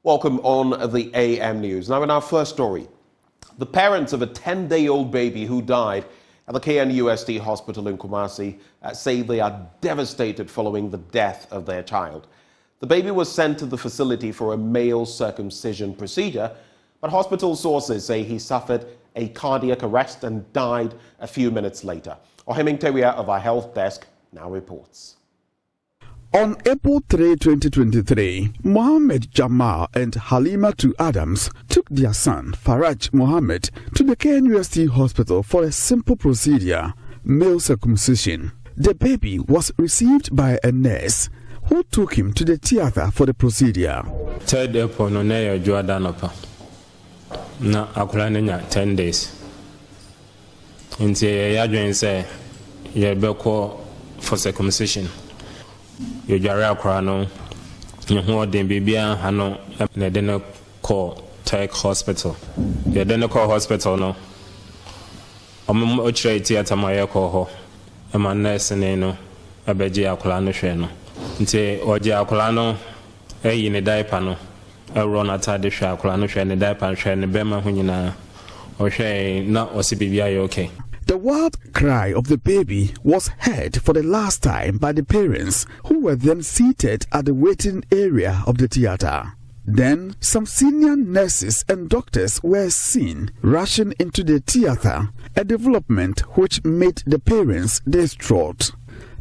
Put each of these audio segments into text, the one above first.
Welcome on the AM News. Now in our first story, the parents of a 10-day-old baby who died at the KNUST hospital in Kumasi say they are devastated following the death of their child. The baby was sent to the facility for a male circumcision procedure, but hospital sources say he suffered a cardiac arrest and died a few minutes later. Oheming Tewia of our health desk now reports. On April 3, 2023, Mohammed Jamal and Halimatu Adams took their son, Faraj Mohammed, to the KNUST hospital for a simple procedure, male circumcision. The baby was received by a nurse who took him to the theater for the procedure. 3rd April, no near Jordanapa. Na akulanya 10 days. Inti ya say, you be call for circumcision. You jare akra no you ho den bibia ha no na de no call Tech hospital. You de no call hospital no omo ochire theater ma ye call ho e ma nurse ne no abeji akra no hwe no nti oje akra no eyi ne diaper no e run atade hwe akra no hwe ne diaper hwe ne be ma ho nyina o hwe na o si bibia ye okay. The wild cry of the baby was heard for the last time by the parents, who were then seated at the waiting area of the theater. Then, some senior nurses and doctors were seen rushing into the theater, a development which made the parents distraught.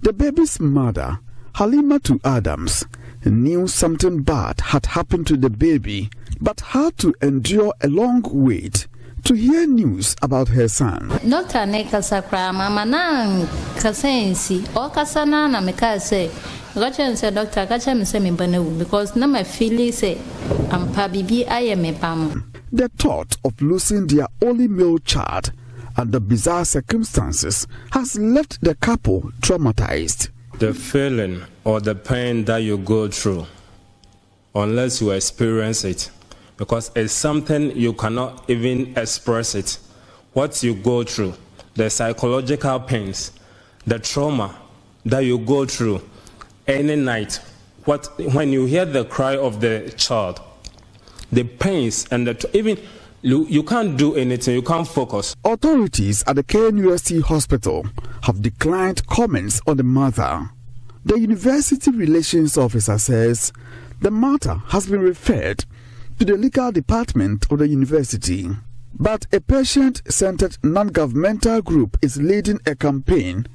The baby's mother, Halimatu Adams, knew something bad had happened to the baby, but had to endure a long wait to hear news about her son. Dr. Nekasakra, Mama Nan Kasensi, or Kasana, Nameka say, Gotcha said, Doctor Gacha Missemi Banu, because no my feeling say, I'm Pabibi, I am a pam. The thought of losing their only male child under bizarre circumstances has left the couple traumatized. The feeling or the pain that you go through, unless you experience it, because it's something you cannot even express it. What you go through, the psychological pains, the trauma that you go through any night, when you hear the cry of the child, the pains and even you can't do anything, you can't focus. Authorities at the KNUST hospital have declined comments on the mother. The university relations officer says the matter has been referred to the legal department of the university. But a patient-centered non-governmental group is leading a campaign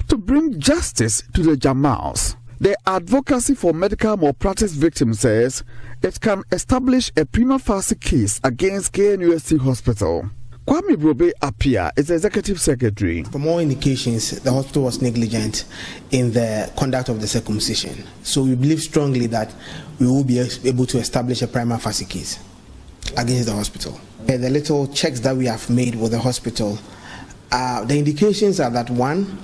to bring justice to the Jamals. The Advocacy for Medical Malpractice Victims says it can establish a prima facie case against KNUST Hospital. Kwame Brobe Apia is the executive secretary. From all indications, the hospital was negligent in the conduct of the circumcision. So we believe strongly that we will be able to establish a prima facie case against the hospital. The little checks that we have made with the hospital, the indications are that one,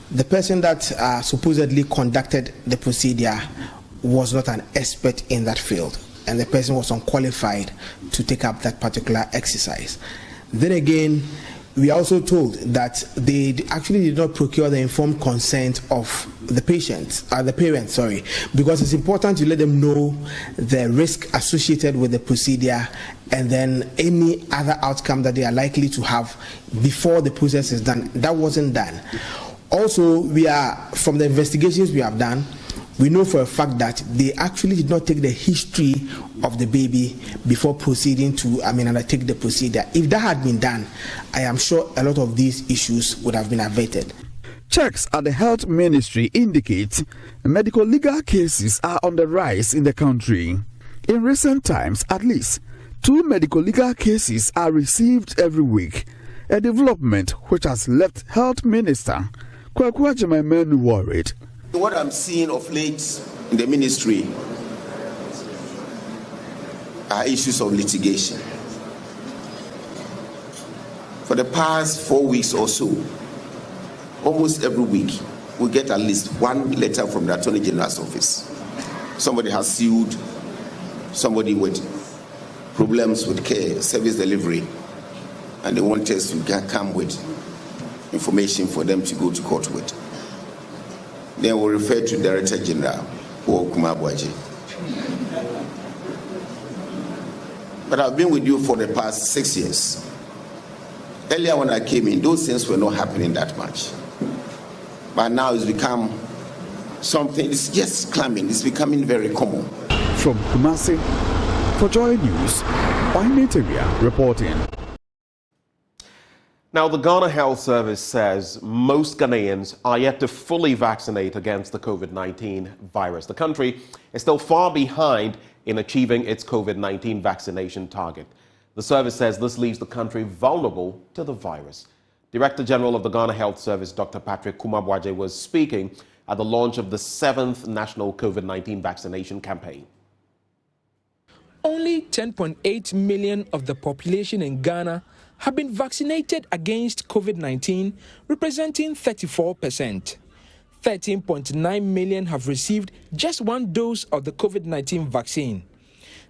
the person that supposedly conducted the procedure was not an expert in that field, and the person was unqualified to take up that particular exercise. Then again, we are also told that they actually did not procure the informed consent of the parents, because it's important to let them know the risk associated with the procedure and then any other outcome that they are likely to have before the process is done. That wasn't done. Also, from the investigations we have done, we know for a fact that they actually did not take the history of the baby before proceeding to undertake the procedure. If that had been done, I am sure a lot of these issues would have been averted. Checks at the health ministry indicate medical legal cases are on the rise in the country. In recent times, at least 2 medical legal cases are received every week, a development which has left Health Minister Kwaku Agyeman worried. What I'm seeing of late in the ministry are issues of litigation. For the past 4 weeks or so, almost every week, we get at least one letter from the Attorney General's office. Somebody has sued somebody with problems with care, service delivery, and they want us to come with information for them to go to court with. Then we'll refer to Director General or Kumabwaji. but I've been with you for the past 6 years. Earlier when I came in, those things were not happening that much. But now it's become something, it's just climbing, it's becoming very common. From Kumasi, for Joy News, Oimeteria reporting. Now, the Ghana Health Service says most Ghanaians are yet to fully vaccinate against the COVID-19 virus. The country is still far behind in achieving its COVID-19 vaccination target. The service says this leaves the country vulnerable to the virus. Director General of the Ghana Health Service, Dr. Patrick Kumabwaje, was speaking at the launch of the 7th National COVID-19 Vaccination Campaign. Only 10.8 million of the population in Ghana have been vaccinated against COVID-19, representing 34%. 13.9 million have received just one dose of the COVID-19 vaccine.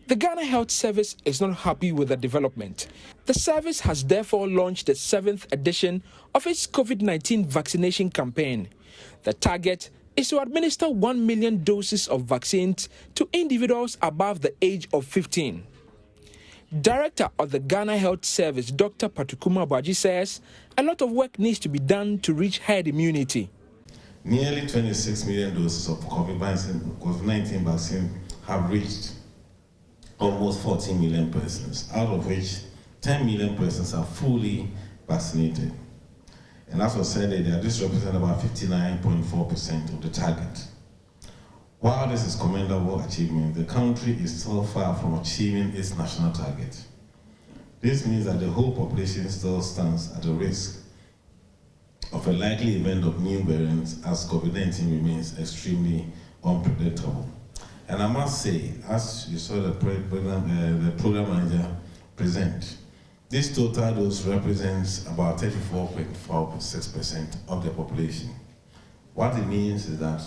The Ghana Health Service is not happy with the development. The service has therefore launched the 7th edition of its COVID-19 vaccination campaign. The target is to administer 1 million doses of vaccines to individuals above the age of 15. Director of the Ghana Health Service, Dr. Patrick Kumabwaje, says a lot of work needs to be done to reach herd immunity. Nearly 26 million doses of COVID-19 vaccine have reached almost 14 million persons, out of which 10 million persons are fully vaccinated. And as was said earlier, this represents about 59.4% of the target. While this is commendable achievement, the country is still far from achieving its national target. This means that the whole population still stands at a risk of a likely event of new variants as COVID-19 remains extremely unpredictable. And I must say, as you saw the program manager present, this total dose represents about 34.46% of the population. What it means is that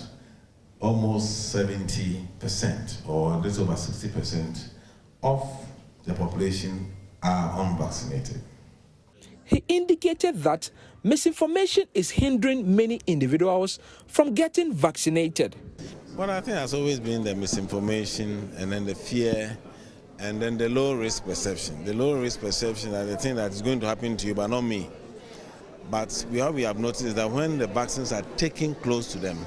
almost 70%, or a little over 60% of the population are unvaccinated. He indicated that misinformation is hindering many individuals from getting vaccinated. Well, I think that's always been the misinformation, and then the fear, and then the low-risk perception. The low-risk perception is the thing that is going to happen to you, but not me. But what we have noticed is that when the vaccines are taken close to them,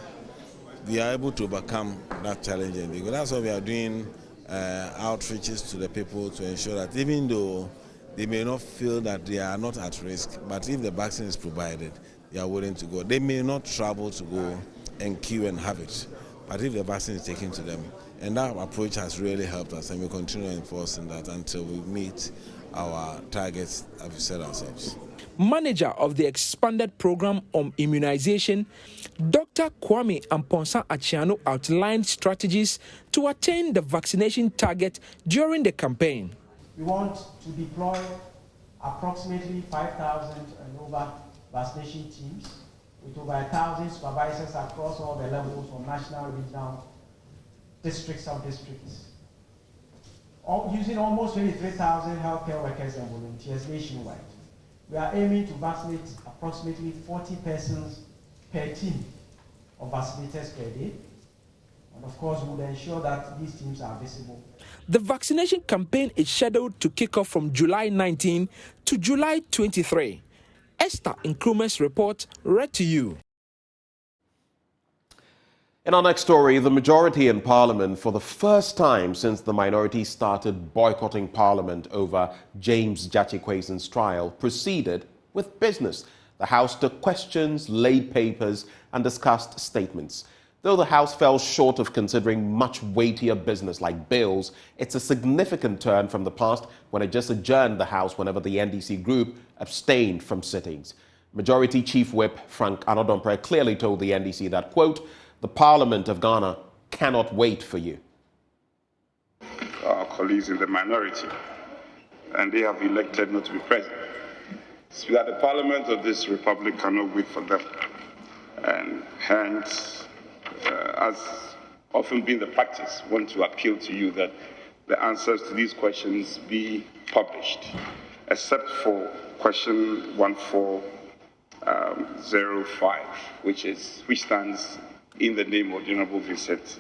we are able to overcome that challenge. Because that's why we are doing outreaches to the people to ensure that even though they may not feel that they are not at risk, but if the vaccine is provided, they are willing to go. They may not travel to go and queue and have it, but if the vaccine is taken to them, and that approach has really helped us, and we continue enforcing that until we meet our targets that we set ourselves. Manager of the expanded program on immunization, Dr. Kwame Amponsa Achiano outlined strategies to attain the vaccination target during the campaign. We want to deploy approximately 5,000 and over vaccination teams with over 1,000 supervisors across all the levels from national, regional, district, sub-districts, using almost 23,000 healthcare workers and volunteers nationwide. We are aiming to vaccinate approximately 40 persons per team of vaccinators per day. And of course, we will ensure that these teams are visible. The vaccination campaign is scheduled to kick off from July 19 to July 23. Esther Nkrumah's report read to you. In our next story, the majority in Parliament, for the first time since the minority started boycotting Parliament over James Gyakye Quayson's trial, proceeded with business. The House took questions, laid papers, and discussed statements. Though the House fell short of considering much weightier business like bills, it's a significant turn from the past when it just adjourned the House whenever the NDC group abstained from sittings. Majority Chief Whip Frank Anodompre clearly told the NDC that, quote, "The Parliament of Ghana cannot wait for you." Our colleagues in the minority, and they have elected not to be present. So that the Parliament of this Republic cannot wait for them. And hence, as often been the practice, want to appeal to you that the answers to these questions be published, except for question 1405, which stands in the name of the Honorable Vincent.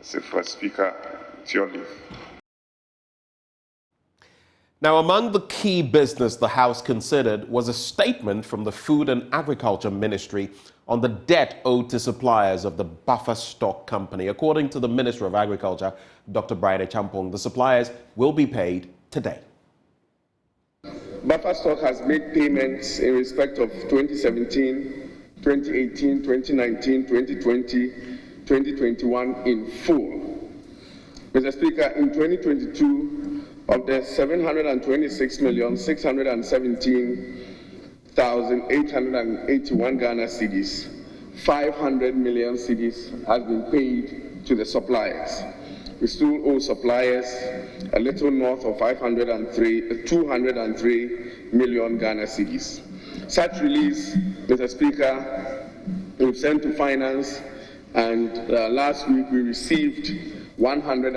As a first speaker, to your leave. Now, among the key business the House considered was a statement from the Food and Agriculture Ministry on the debt owed to suppliers of the buffer stock company. According to the Minister of Agriculture, Dr. Brian Champong, the suppliers will be paid today. Buffer stock has made payments in respect of 2017, 2018, 2019, 2020, 2021 in full. Mr. Speaker, in 2022, of the 726,617,881 Ghana cedis, 500 million cedis has been paid to the suppliers. We still owe suppliers a little north of 203 million Ghana cedis. Such release, Mr. Speaker, we've sent to finance, and last week we received 100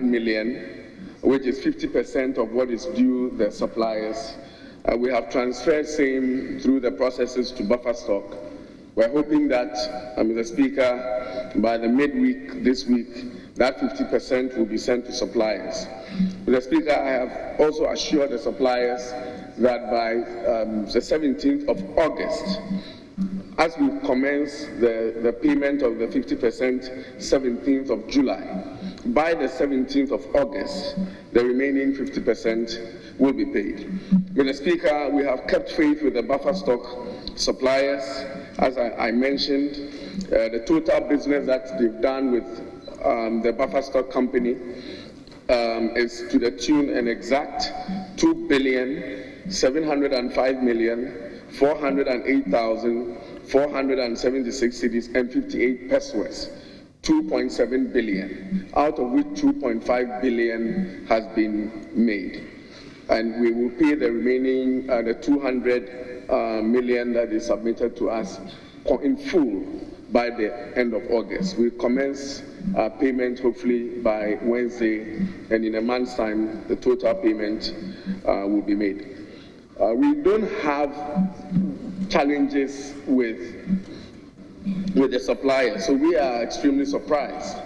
million, which is 50% of what is due the suppliers. We have transferred same through the processes to buffer stock. We're hoping that, Mr. Speaker, by the midweek this week, that 50% will be sent to suppliers. Mr. Speaker, I have also assured the suppliers that by the 17th of August, as we commence the payment of the 50% 17th of July, by the 17th of August, the remaining 50% will be paid. Mr. Speaker, we have kept faith with the buffer stock suppliers. As I mentioned, the total business that they've done with the buffer stock company is to the tune and exact 2,705,408,476 cedis and 58 pesos. 2.7 billion, out of which 2.5 billion has been made. And we will pay the remaining, the 200 million that is submitted to us in full by the end of August. We commence payment hopefully by Wednesday, and in a month's time, the total payment will be made. We don't have challenges with the suppliers, so we are extremely surprised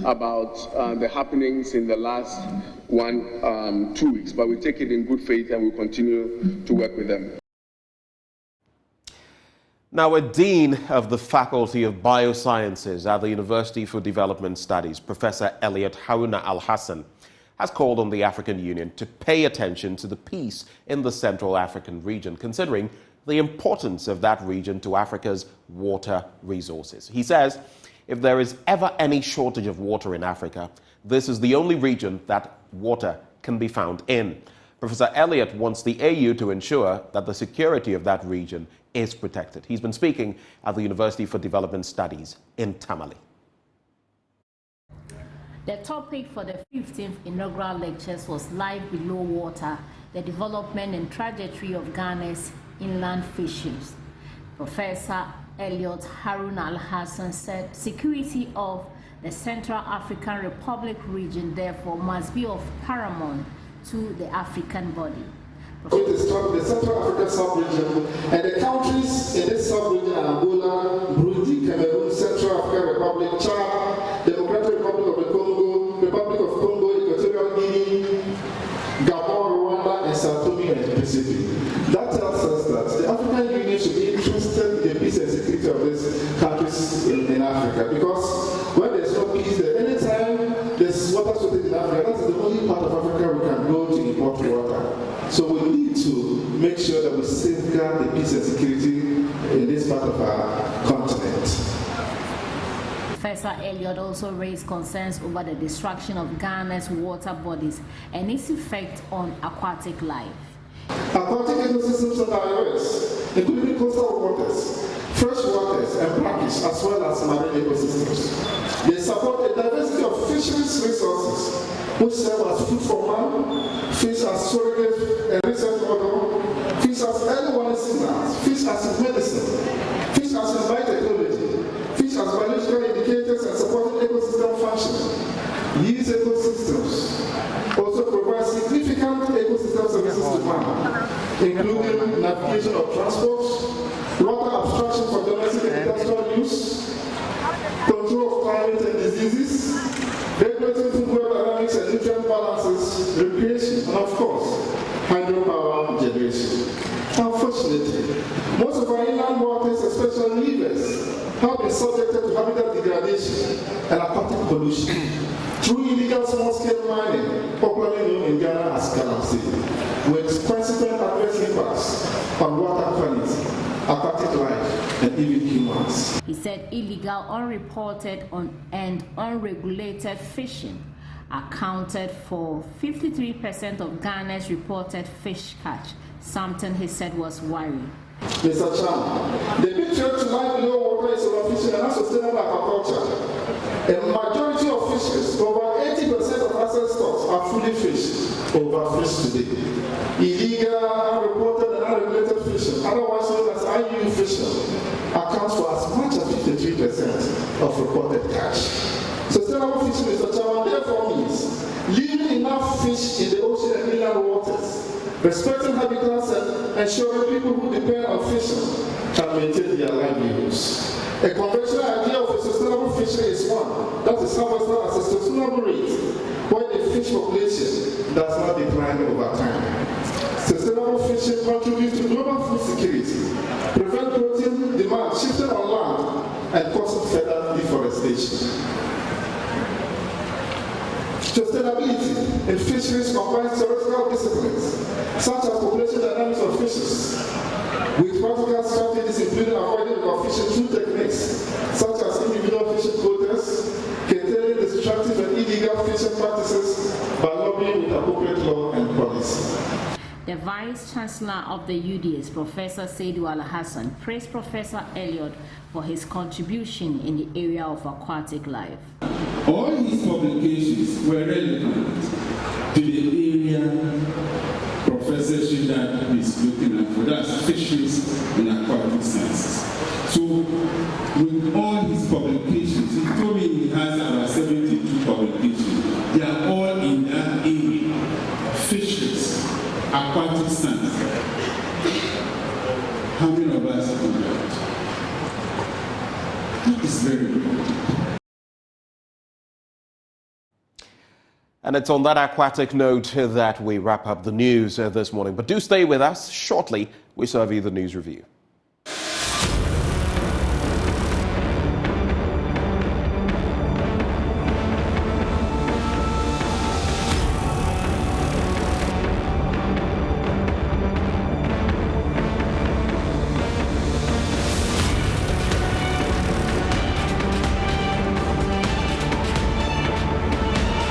about the happenings in the last 2 weeks, but we take it in good faith and we continue to work with them. Now, a dean of the Faculty of Biosciences at the University for Development Studies, Professor Elliot Haruna Al-Hassan, has called on the African Union to pay attention to the peace in the Central African region, considering the importance of that region to Africa's water resources. He says, if there is ever any shortage of water in Africa, this is the only region that water can be found in. Professor Elliot wants the AU to ensure that the security of that region is protected. He's been speaking at the University for Development Studies in Tamale. The topic for the 15th inaugural lectures was Life Below Water, the development and trajectory of Ghana's inland fisheries. Professor Elliot Haruna Al-Hassan said security of the Central African Republic region therefore must be of paramount to the African body. The Central African sub-region and the countries in this sub-region are Angola, Burundi, Cameroon, Central African Republic, Chad, Democratic Republic of the Congo, Republic of Congo, Equatorial Guinea, Gabon, Rwanda, and Sao Tome and Principe. That tells us that the African Union should be interested in the peace and security of these countries in Africa, because when there's no peace, anytime there's water shortage in Africa, that's the only part of Africa we can go to import water. So we need to make sure that we safeguard the peace and security in this part of our continent. Professor Elliot also raised concerns over the destruction of Ghana's water bodies and its effect on aquatic life. Aquatic ecosystems are diverse, including coastal waters, fresh waters, and brackish, as well as marine ecosystems. They support a diversity of fisheries resources, which serve as food for man, fish as surrogate and research organ, fish as early warning signals, fish as medicine, fish as biotechnology, fish as biological indicators and supporting ecosystem function. These ecosystems also provide significant ecosystem services to man, including navigation of transport, water abstraction for domestic and industrial use, control of climate and diseases, regulating food web dynamics and nutrient balances, recreation, and of course, hydropower generation. Unfortunately, most of our inland waters, especially rivers, have been subjected to habitat degradation and aquatic pollution through illegal small-scale mining, popularly known in Ghana as galamsey, with consequent adverse impacts on water quality, aquatic life, and even humans. He said illegal, unreported, and unregulated fishing accounted for 53% of Ghana's reported fish catch, something he said was worrying. Mr. Chairman, the big threat to life below water is overfishing and unsustainable aquaculture. A majority of fisheries, over 80% of asset stocks, are fully fished, overfished today. Illegal, unreported, and unregulated fishing, otherwise known as IUU fishing, accounts for as much as 53% of reported catch. Sustainable fishing, Mr. Chairman, therefore means leaving enough fish in the ocean and inland waters, respecting habitats, and ensuring people who depend on fishing can maintain their livelihoods. A conventional idea of a sustainable fishery is one that is harvested at a sustainable rate, where the fish population does not decline over time. Sustainable fishing contributes to global food security, prevent protein demand shifting on land, and causing further deforestation. Sustainability in fisheries combines theoretical disciplines, such as population dynamics of fishes, with practical strategies including avoiding overfishing through techniques, such as individual fishing quotas, curtailing destructive and illegal fishing practices by lobbying with appropriate law and policy. The Vice Chancellor of the UDS, Professor Saidu Al-Hassan, praised Professor Elliott for his contribution in the area of aquatic life. All his publications were relevant to the area Professor Shida is looking at, for that's fisheries and aquatic sciences. So, with all his publications, he told me he has about 72 publications. They are all in that area: fisheries, aquatic science. How many of us do that? That is very good. And it's on that aquatic note that we wrap up the news this morning. But do stay with us. Shortly, we serve you the news review.